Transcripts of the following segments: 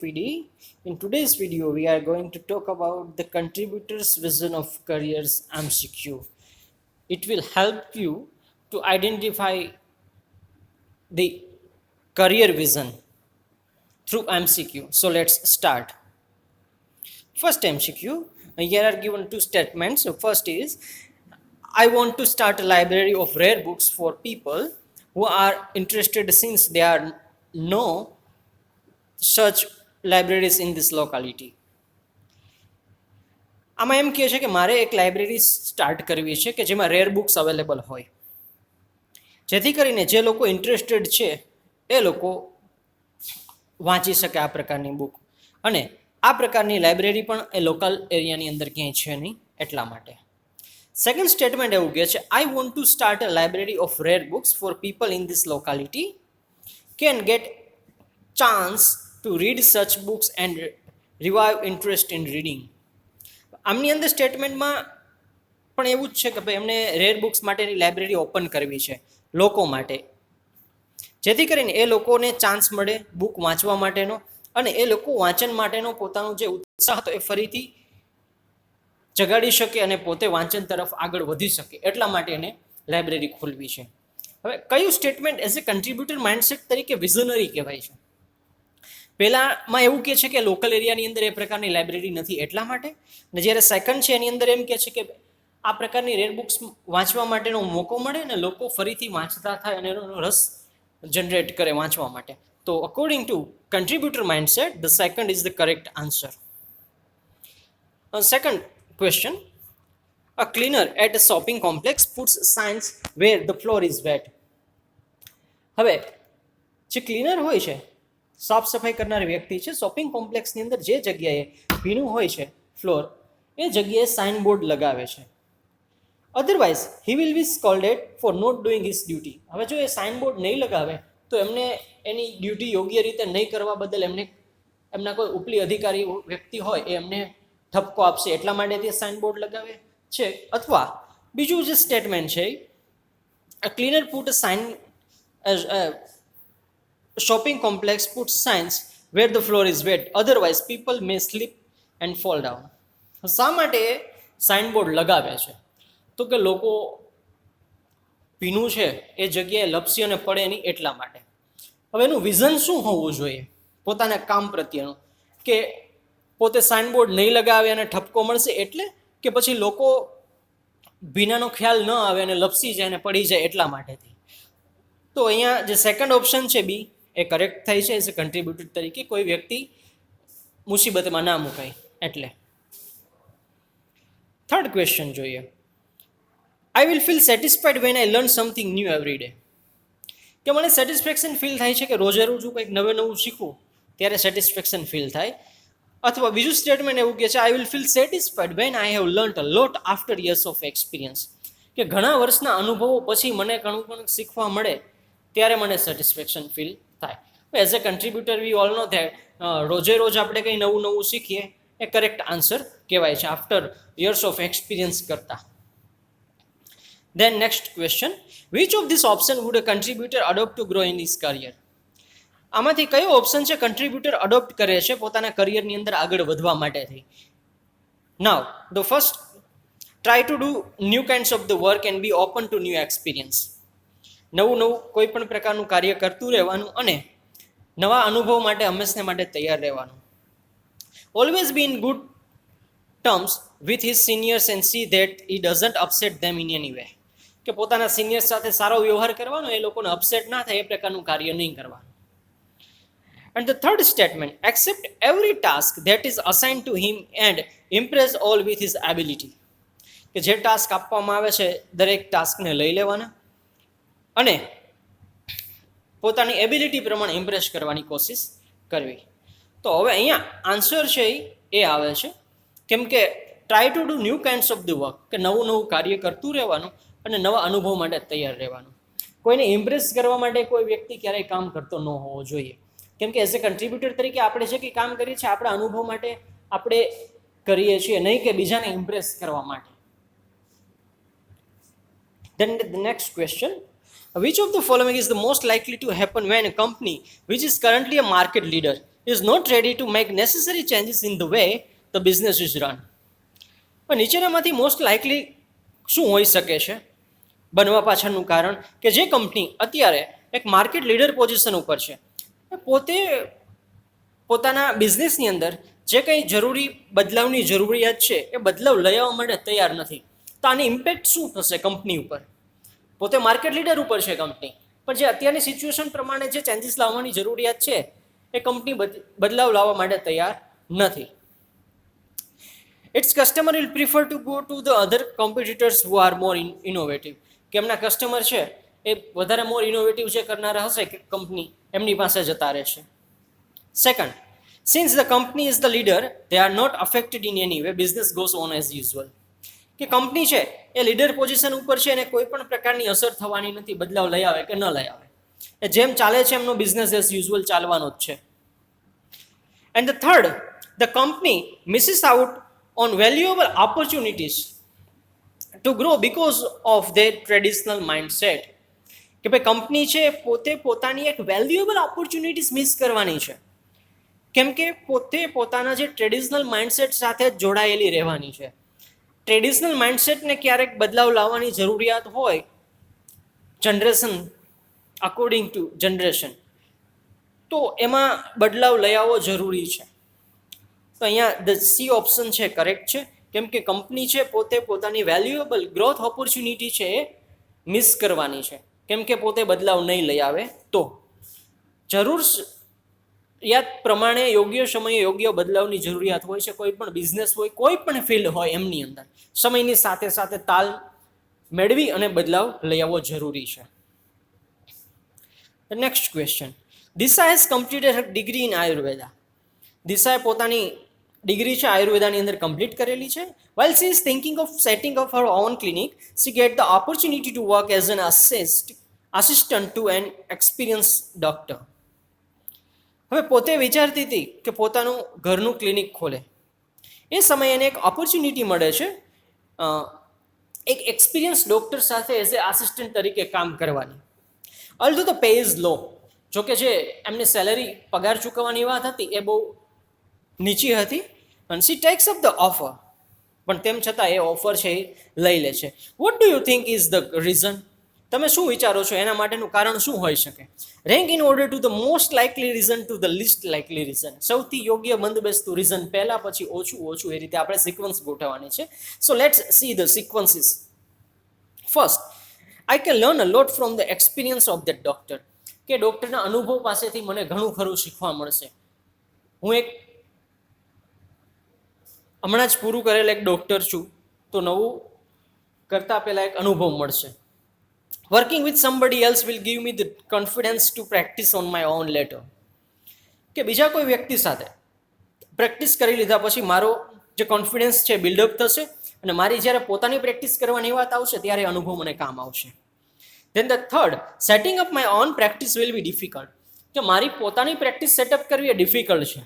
PD. In today's video, we are going to talk about the contributors' vision of careers MCQ. It will help you to identify the career vision through MCQ. So let's start. First MCQ. Here are given two statements. So first is, I want to start a library of rare books for people who are interested since there are no such libraries in this locality. આમાં એમ કહે છે કે મારે એક library start કરવી છે કે જેમાં રેર બુક્સ અવેલેબલ હોય, જેથી કરીને જે લોકો ઇન્ટરેસ્ટેડ છે એ લોકો વાંચી શકે આ પ્રકારની બુક. અને આ પ્રકારની લાઇબ્રેરી પણ એ લોકલ એરિયાની અંદર ક્યાંય છે નહીં, એટલા માટે. સેકન્ડ સ્ટેટમેન્ટ એવું કહે છે, I want to start a library of rare books for people in this locality can get chance to read such books and revive interest in reading. આમની અંદર સ્ટેટમેન્ટમાં પણ એવું જ છે કે ભાઈ એમને રેર બુક્સ માટેની લાઇબ્રેરી ઓપન કરવી છે લોકો માટે, જેથી કરીને એ લોકોને ચાન્સ મળે બુક વાંચવા માટેનો, અને એ લોકો વાંચન માટેનો પોતાનો જે ઉત્સાહ હતો એ ફરીથી જગાડી શકે અને પોતે વાંચન તરફ આગળ વધી શકે, એટલા માટે એને લાઇબ્રેરી ખોલવી છે. હવે કયું સ્ટેટમેન્ટ એઝ એ કન્ટ્રીબ્યુટર માઇન્ડસેટ તરીકે વિઝનરી કહેવાય છે? પહેલામાં એવું કહે છે કે લોકલ એરિયાની અંદર એ પ્રકારની લાઇબ્રેરી નથી એટલા માટે, અને જ્યારે સેકન્ડ છે એની અંદર એમ કહે છે કે આ પ્રકારની રેર બુક્સ વાંચવા માટેનો મોકો મળે ને લોકો ફરીથી વાંચતા થાય અને એનો રસ જનરેટ કરે વાંચવા માટે. તો according to contributor mindset the second is the correct answer. Second question, a cleaner at a shopping complex puts signs where the floor is wet. હવે જે ક્લીનર હોય છે, સાફ સફાઈ કરનાર વ્યક્તિ છે, શોપિંગ કોમ્પ્લેક્સની અંદર જે જગ્યાએ ભીનું હોય છે ફ્લોર, એ જગ્યાએ સાઇનબોર્ડ લગાવે છે. Otherwise he will be scolded for not doing his duty. હવે જો એ સાઇનબોર્ડ નહીં લગાવે તો એમને એની ડ્યુટી યોગ્ય રીતે નહીં કરવા બદલ એમના કોઈ ઉપલી અધિકારી વ્યક્તિ હોય એ એમને ઠપકો આપશે, એટલા માટે તે સાઇનબોર્ડ લગાવે છે. અથવા બીજું જે સ્ટેટમેન્ટ છે, a cleaner put a sign shopping complex puts signs where the floor is wet, otherwise people may slip and fall down. શા માટે સાઇનબોર્ડ લગાવે છે? તો કે લોકો ભીનું છે એ જગ્યાએ લપસી અને પડે નહીં એટલા માટે. હવે એનું વિઝન શું હોવું જોઈએ પોતાના કામ પ્રત્યેનું, કે પોતે સાઇનબોર્ડ નહીં લગાવે અને ઠપકો મળશે એટલે, કે પછી લોકો ભીનાનો ખ્યાલ ન આવે અને લપસી જાય અને પડી જાય એટલા માટેથી? તો અહીંયા જે સેકન્ડ ઓપ્શન છે બી એ કરેક્ટ થાય છે એઝ અ કન્ટ્રીબ્યુટર તરીકે, કોઈ વ્યક્તિ મુસીબતમાં ના મુકાય એટલે. થર્ડ ક્વેશ્ચન જોઈએ, I will feel satisfied when I learn something new every day. કે મને સેટિસ્ફેક્શન ફીલ થાય છે કે રોજે રોજ હું કંઈક નવું શીખું ત્યારે સેટિસ્ફેક્શન ફીલ થાય. અથવા બીજું સ્ટેટમેન્ટ એવું કહે છે, I will feel satisfied when I have learnt a lot after years of experience. કે ઘણા વર્ષના અનુભવો પછી મને ઘણું શીખવા મળે ત્યારે મને સેટિસ્ફેક્શન ફીલ થાય. As a કન્ટ્રીબ્યુટર we all know that રોજે રોજ આપણે કંઈ નવું શીખીએ એ કરેક્ટ આન્સર કહેવાય છે આફ્ટર યર્સ ઓફ એક્સપિરિયન્સ કરતા. Then next question, which of this option would a contributor adopt to grow in his career. આમાંથી કયો ઓપ્શન છે કન્ટ્રીબ્યુટર અડોપ્ટ કરે છે પોતાના કરિયરની અંદર આગળ વધવા માટેથી? Now the first, try to do new kinds of the work and be open to new experience. નવું કોઈ પણ પ્રકારનું કાર્ય કરતું રહેવાનું અને નવા અનુભવ માટે હંમેશા માટે તૈયાર રહેવાનું. Always be in good terms with his seniors and C that he doesn't upset them in any way. કે પોતાના સિનિયર્સ સાથે સારો વ્યવહાર કરવાનો, એ લોકોને અપસેટ ના થાય એ પ્રકારનું કાર્ય નહીં કરવાનું. And the third statement, accept every task that is assigned to him and impress all with his ability. કે જે ટાસ્ક આપવામાં આવે છે દરેક ટાસ્કને લઈ લેવાના અને પોતાની એબિલિટી પ્રમાણે ઇમ્પ્રેસ કરવાની કોશિશ કરવી. તો હવે અહીંયા આન્સર છે એ આવે છે, કેમ કે try to do new kinds of the work, કે નવું કાર્ય કરતું રહેવાનું અને નવા અનુભવ માટે તૈયાર રહેવાનું. કોઈને ઇમ્પ્રેસ કરવા માટે કોઈ વ્યક્તિ ક્યારેય કામ કરતો ન હોવો જોઈએ, કેમ કે એઝ એ કન્ટ્રીબ્યુટર તરીકે આપણે જે કંઈ કામ કરીએ છીએ આપણા અનુભવ માટે આપણે કરીએ છીએ, નહીં કે બીજાને ઇમ્પ્રેસ કરવા માટે. Then the next question, which of the following is the most likely to happen when a company which is currently a market leader is not ready to make necessary changes in the way the business is run. પણ નીચેનામાંથી most likely શું હોઈ શકે છે બનવા પાછળનું કારણ કે જે કંપની અત્યારે એક માર્કેટ લીડર પોઝિશન ઉપર છે એ પોતે પોતાના બિઝનેસની અંદર જે કંઈ જરૂરી બદલાવની જરૂરિયાત છે એ બદલાવ લઈ આવવા માટે તૈયાર નથી. તો આની ઇમ્પેક્ટ શું થશે કંપની ઉપર? પોતે માર્કેટ લીડર ઉપર છે કંપની, પણ જે અત્યારની સિચ્યુએશન પ્રમાણે જે ચેન્જીસ લાવવાની જરૂરિયાત છે એ કંપની બદલાવ લાવવા માટે તૈયાર નથી. It's customer will prefer to go to the other competitors who are more innovative. કે એમના કસ્ટમર છે એ વધારે મોર ઇનોવેટિવ જે કરનારા હશે કે કંપની એમની પાસે જતા રહેશે. Second, since the company is the leader they are not affected in any way, business goes on as usual. કે કંપની છે એ લીડર પોઝિશન ઉપર છે અને કોઈ પણ પ્રકારની અસર થવાની નથી, બદલાવ લઈ આવે કે ન લઈ આવે. એ જેમ ચાલે છે એમનો બિઝનેસ એઝ યુઝ્યુઅલ ચાલવાનો જ છે. And the third, the company misses out on valuable opportunities to grow because of their traditional mindset. કે ભાઈ કંપની છે પોતે પોતાની એક વેલ્યુએબલ ઓપોર્ચ્યુનિટીઝ મિસ કરવાની છે, કેમ કે પોતે પોતાના જે ટ્રેડિશનલ માઇન્ડસેટ સાથે જોડાયેલી રહેવાની છે. ટ્રેડિશનલ માઇન્ડસેટને ક્યારેક બદલાવ લાવવાની જરૂરિયાત હોય જનરેશન અકોર્ડિંગ ટુ જનરેશન, તો એમાં બદલાવ લઈ આવવો જરૂરી છે. તો અહીંયા ધ સી ઓપ્શન છે કરેક્ટ છે, કેમ કે કંપની છે પોતે પોતાની વેલ્યુએબલ ગ્રોથ ઓપોર્ચ્યુનિટી છે એ મિસ કરવાની છે, કેમ કે પોતે બદલાવ નહીં લઈ આવે. તો જરૂરિયાત પ્રમાણે યોગ્ય સમયે યોગ્ય બદલાવની જરૂરિયાત હોય છે. કોઈ પણ બિઝનેસ હોય, કોઈ પણ ફિલ્ડ હોય, એમની અંદર સમયની સાથે સાથે તાલ મેળવી અને બદલાવ લઈ આવવો જરૂરી છે. Next question, Disha has completed Har degree in Ayurveda. દિશાએ પોતાની ડિગ્રી છે આયુર્વેદાની અંદર કમ્પ્લીટ કરેલી છે. while she is thinking of setting up her own clinic, she get the opportunity to work as an assistant to an experienced doctor. હવે પોતે વિચારતી હતી કે પોતાનું ઘરનું ક્લિનિક ખોલે. એ સમયે એને એક ઓપોર્ચ્યુનિટી મળે છે એક એક્સપિરિયન્સ ડૉક્ટર સાથે એઝ એ આસિસ્ટન્ટ તરીકે કામ કરવાની. ઓલ્ધો ધ પે ઇઝ લો, જોકે જે એમને સેલરી પગાર ચૂકવવાની વાત હતી એ બહુ નીચી હતી. અને C tax up the offer, પણ તેમ છતાં એ ઓફર છે એ લઈ લે છે. What do you think is the reason? તમે શું વિચારો છો એના માટેનું કારણ શું હોઈ શકે? Rank in order to the most likely reason two the least likely reason. સૌથી યોગ્ય બંધબેસતું રીઝન પહેલાં, પછી ઓછું, એ રીતે આપણે સિક્વન્સ ગોઠવવાની છે. So let's see the sequences. First, I can learn a lot from the experience of that doctor. કે ડૉક્ટરના અનુભવ પાસેથી મને ઘણું ખરું શીખવા મળશે. હું એક હમણાં જ પૂરું કરેલ એક ડૉક્ટર છું, તો નવું કરતાં પહેલાં એક અનુભવ મળશે. Working with somebody else will give me the confidence to practise on my own later. કે બીજા કોઈ વ્યક્તિ સાથે પ્રેક્ટિસ કરી લીધા પછી મારો જે કોન્ફિડન્સ છે બિલ્ડઅપ થશે, અને મારી જ્યારે પોતાની પ્રેક્ટિસ કરવાની વાત આવશે ત્યારે અનુભવ મને કામ આવશે. Then the third, setting up my own practice will be difficult. કે મારી પોતાની પ્રેક્ટિસ સેટઅપ કરવી એ ડિફિકલ્ટ છે.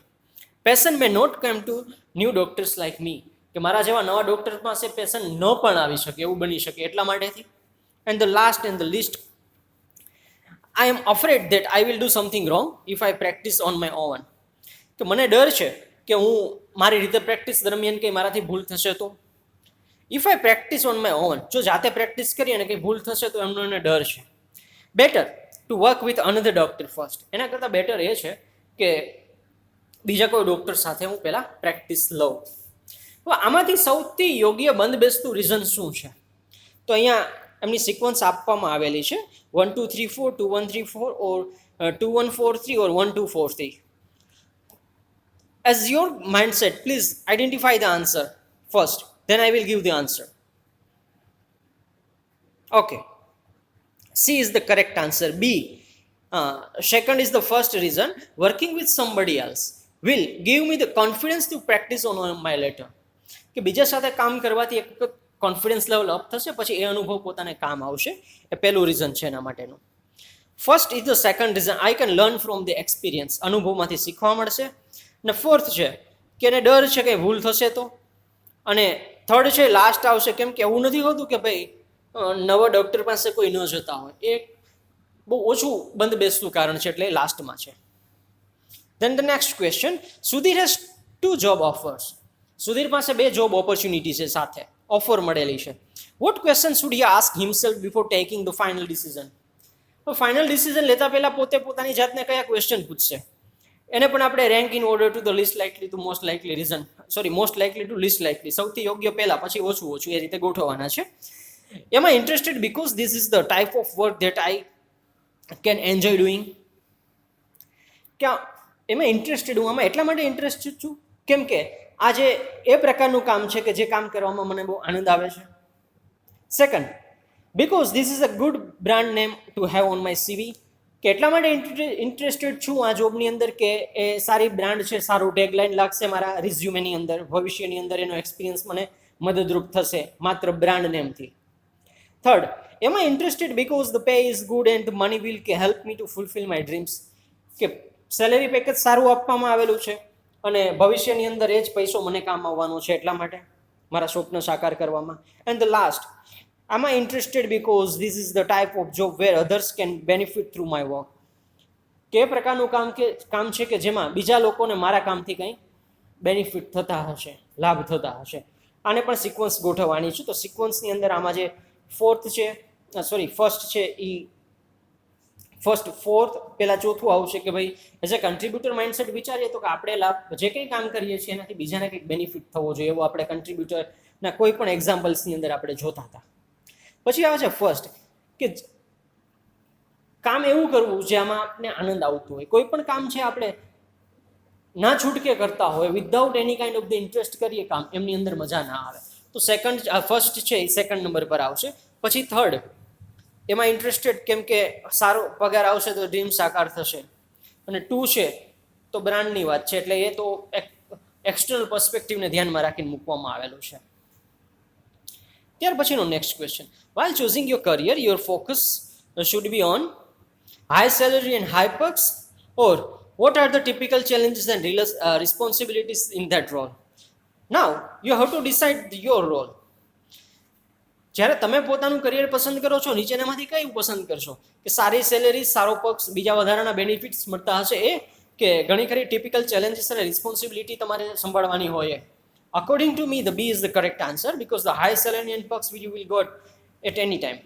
Patient may not come to new doctors like me. કે મારા જેવા નવા ડૉક્ટર પાસે પેશન્ટ ન પણ આવી શકે, એવું બની શકે. એટલા માટેથી and the last and the list, I am afraid that I will do something wrong if I practice on my own. કે મને ડર છે કે હું મારી રીતે પ્રેક્ટિસ દરમિયાન કંઈ મારાથી ભૂલ થશે તો. If I practice on my on, જો જાતે પ્રેક્ટિસ કરી અને કંઈ ભૂલ થશે તો એમનો એને ડર છે. Better to work with another doctor first. એના કરતાં બેટર એ છે કે બીજા કોઈ ડૉક્ટર સાથે હું પહેલાં પ્રેક્ટિસ લઉં. હવે આમાંથી સૌથી યોગ્ય બંધબેસતું રીઝન શું છે? તો અહીંયા એમની સિક્વન્સ આપવામાં આવેલી છે 1 2 3 4 2 1 3 4 ઓર 2 1 4 3 ઓર 1 2 4 3. As your mindset, please identify the answer first, then I will give the answer. Okay, C is the correct answer. B, second is the first reason. Working with somebody else will give me the confidence to practice on my letter. કે બીજા સાથે કામ કરવાથી એક confidence level up થશે, પછી એ અનુભવ પોતાને કામ આવશે. એ પહેલું રીઝન છે એના માટેનું. First is the second reason, I can learn from the experience. અનુભવમાંથી શીખવા મળશે. અને ફોર્થ છે કે એને ડર છે કે ભૂલ થશે તો. અને થર્ડ છે લાસ્ટ આવશે, કેમ કે એવું નથી હોતું કે ભાઈ નવા ડૉક્ટર પાસે કોઈ ન જતા હોય. એ બહુ ઓછું બંધ બેસતું કારણ છે, એટલે લાસ્ટમાં છે. Then the next question, Sudhir has 2 job offers. Sudhir પાસે 2 જોબ ઓપોર્ચ્યુનિટી છે સાથે ઓફર મળેલી છે. What question should he ask himself before taking the final decision? તો ફાઇનલ ડિસિઝન લેતા પહેલા પોતે પોતાની જાતને કયા ક્વેશ્ચન પૂછશે એને પણ આપણે rank in order to the least likely to most likely reason most likely to least likely, સૌથી યોગ્ય પહેલા પછી ઓછું ઓછું એ રીતે ગોઠવવાના છે. Am I interested because this is the type of work that I can enjoy doing. ક્યાં એમાં ઇન્ટરેસ્ટેડ હું આમાં એટલા માટે ઇન્ટરેસ્ટેડ છું કેમ કે આ જે એ પ્રકારનું કામ છે કે જે કામ કરવામાં મને બહુ આનંદ આવે છે. Second, because this is a good brand name to have on my CV, કે એટલા માટે ઇન્ટરેસ્ટેડ છું આ જોબની અંદર કે એ સારી બ્રાન્ડ છે, સારું ટેગલાઇન લાગશે મારા રિઝ્યુમેની અંદર, ભવિષ્યની અંદર એનો એક્સપિરિયન્સ મને મદદરૂપ થશે માત્ર બ્રાન્ડ નેમથી. Third, am I interested because the pay is good and the money will કે help me to fulfil my dreams, કે સેલેરી પેકેજ સારું આપવામાં આવેલું છે અને ભવિષ્યની અંદર એ જ પૈસો મને કામ આવવાનો છે એટલા માટે મારા સ્વપ્ન સાકાર કરવામાં. And the last, am I interested because this is the type of job where others can benefit through my work, કે પ્રકારનું કામ છે કે જેમાં બીજા લોકોને મારા કામથી કંઈ બેનિફિટ થતા હશે, લાભ થતા હશે. આને પણ સિક્વન્સ ગોઠવવાની છે. તો સિક્વન્સની અંદર આમાં જે ફર્સ્ટ છે એ ફોર્થ પહેલાં ચોથું આવશે કે ભાઈ એઝ અ કન્ટ્રીબ્યુટર માઇન્ડસેટ વિચારીએ તો કે આપણે લાભ જે કંઈ કામ કરીએ છીએ એનાથી બીજાને કંઈક બેનિફિટ થવો જોઈએ એવો આપણે કન્ટ્રીબ્યુટરના કોઈ પણ એક્ઝામ્પલ્સની અંદર આપણે જોતા હતા. પછી આવે છે ફર્સ્ટ, કે કામ એવું કરવું જે આમાં આપણે આનંદ આવતો હોય. કોઈ પણ કામ છે આપણે ના છૂટકે કરતા હોય, without any kind of the interest કરીએ કામ, એમની અંદર મજા ના આવે. તો ફર્સ્ટ છે એ સેકન્ડ નંબર પર આવશે. પછી થર્ડ, એમાં ઇન્ટરેસ્ટેડ કેમ કે સારો પગાર આવશે તો ડ્રીમ સાકાર થશે. અને 2 છે તો બ્રાન્ડની વાત છે એટલે એ તો એક્સટર્નલ પર્સપેક્ટિવને ધ્યાનમાં રાખીને મૂકવામાં આવેલું છે. ત્યાર પછીનો next question, while choosing your career your focus should be on high salary and high perks, or what are the typical challenges and responsibilities in that role? Now you have to decide your role. જ્યારે તમે પોતાનું career પસંદ કરો છો નીચેનામાંથી કયું પસંદ કરશો, કે સારી સેલેરી, સારો પક્ષ, બીજા વધારાના બેનિફિટ્સ મળતા હશે એ, કે ઘણી ખરી ટિપિકલ ચેલેન્જીસ અને રિસ્પોન્સિબિલિટી તમારે સંભાળવાની હોય. According to me, the B is the correct answer because the high salary and perks which you will get at any time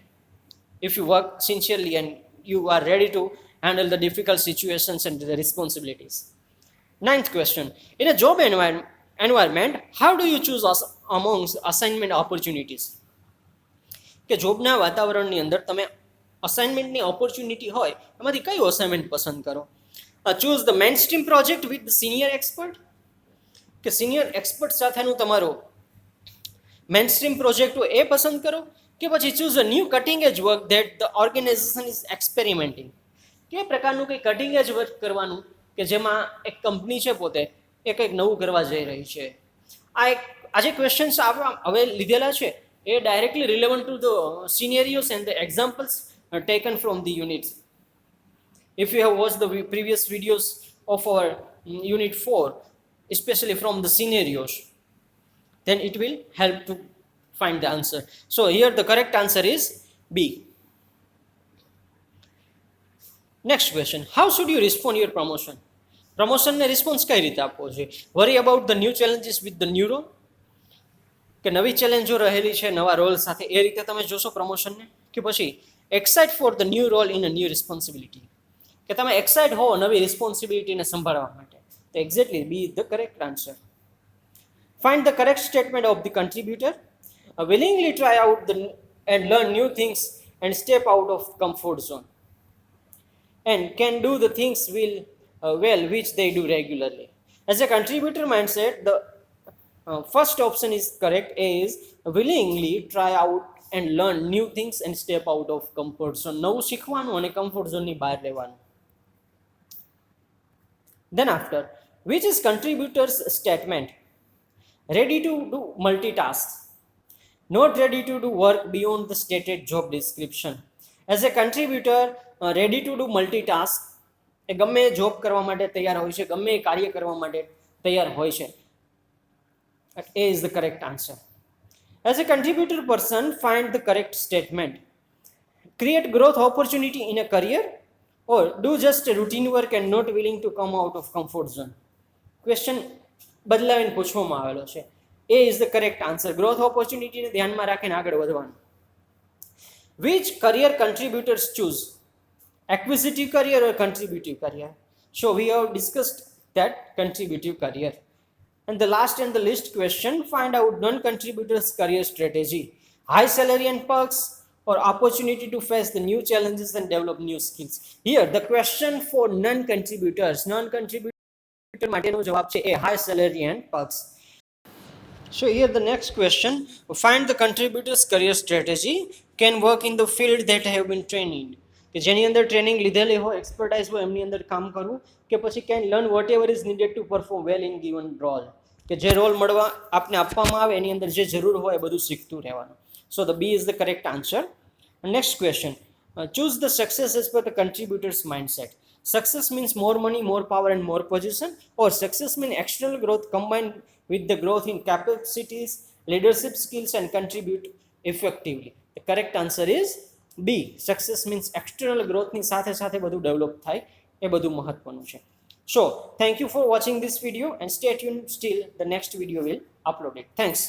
if you work sincerely and you are ready to handle the difficult situations and the responsibilities. Ninth question, in a job environment, how do you choose amongst assignment opportunities? કે જોબના વાતાવરણની અંદર તમે અસાઇનમેન્ટની opportunity હોય એમાંથી કયું assignment પસંદ કરો? Choose the main stream project with the senior expert, કે સિનિયર એક્સપર્ટ સાથેનું તમારો મેઇન સ્ટ્રીમ પ્રોજેક્ટ હોય એ પસંદ કરો, કે પછી choose a new cutting edge work that the organisation is experimenting, કે પ્રકારનું કંઈ કટિંગ એજ વર્ક કરવાનું કે જેમાં એક કંપની છે પોતે એ કંઈક નવું કરવા જઈ રહી છે. આ જે ક્વેશ્ચન્સ હવે લીધેલા છે એ directly relevant to the scenarios and the examples taken from the units. If you have watched the previous videos of our unit 4, especially from the scenarios, then it will help to find the answer. So here the correct answer is B. Next question, how should you respond your promotion? Promotion ne response કઈ રીતે આપવો જોઈએ? Worry about the new challenges with the new role, કે નવી ચેલેન્જો રહેલી છે નવા role સાથે એ રીતે તમે જોશો પ્રમોશનને, કે પછી excite for the new role in a new responsibility, કે તમે એક્સાઇટ હો નવી રિસ્પોન્સિબિલિટીને સંભાળવા માટે? તો exactly be the correct answer. Find the correct statement of the contributor, willingly try out and learn new things and step out of comfort zone and can do the things well which they do regularly. As a contributor mindset, the first option is correct, is willingly try out and learn new things and step out of comfort zone. નવું શીખવાનું અને comfort ઝોનની બહાર રહેવાનું. Then after, which is contributor's statement? Ready to do multitask, not ready to do work beyond the stated job description. As a contributor, ready to do multitask, એ ગમે job કરવા માટે તૈયાર હોય છે, ગમે કાર્ય કરવા માટે તૈયાર હોય છે. A is the correct answer. As a contributor person, find the correct statement. Create growth opportunity in a career, or do just routine work and not willing to come out of comfort zone? Question બદલાવીને પૂછવામાં આવેલો છે. A is the correct answer. Growth ઓપોર્ચ્યુનિટીને ધ્યાનમાં રાખીને આગળ વધવાનું. Which career contributors choose acquisitive career or contributive career? So we have discussed that contributive career. And the last and the least question, find out non-contributors career strategy. High salary and perks or opportunity to face the new challenges and develop new skills. Here the question for non-contributor માટેનો જવાબ છે એ high salary and perks. So here the next question, find the contributors career strategy can work in the field that have been trained in. કે જેની અંદર training લીધેલી હોય, expertise હોય, એમની અંદર કામ કરવું, કે પછી can learn whatever is needed to perform well in given role, કે જે રોલ આપને આપવામાં આવે એની અંદર જે જરૂર હોય એ બધું શીખતું રહેવાનું. So the B is the correct answer. Next question, choose the success as per the contributors mindset. Success means more money, more power and more position, or success means external growth combined with the growth in capacities, leadership skills and contribute effectively. The correct answer is B. Success means external growth ની સાથે સાથે બધું develop થાય એ બધું મહત્વનું છે. So thank you for watching this video and stay tuned, still the next video will upload it. Thanks.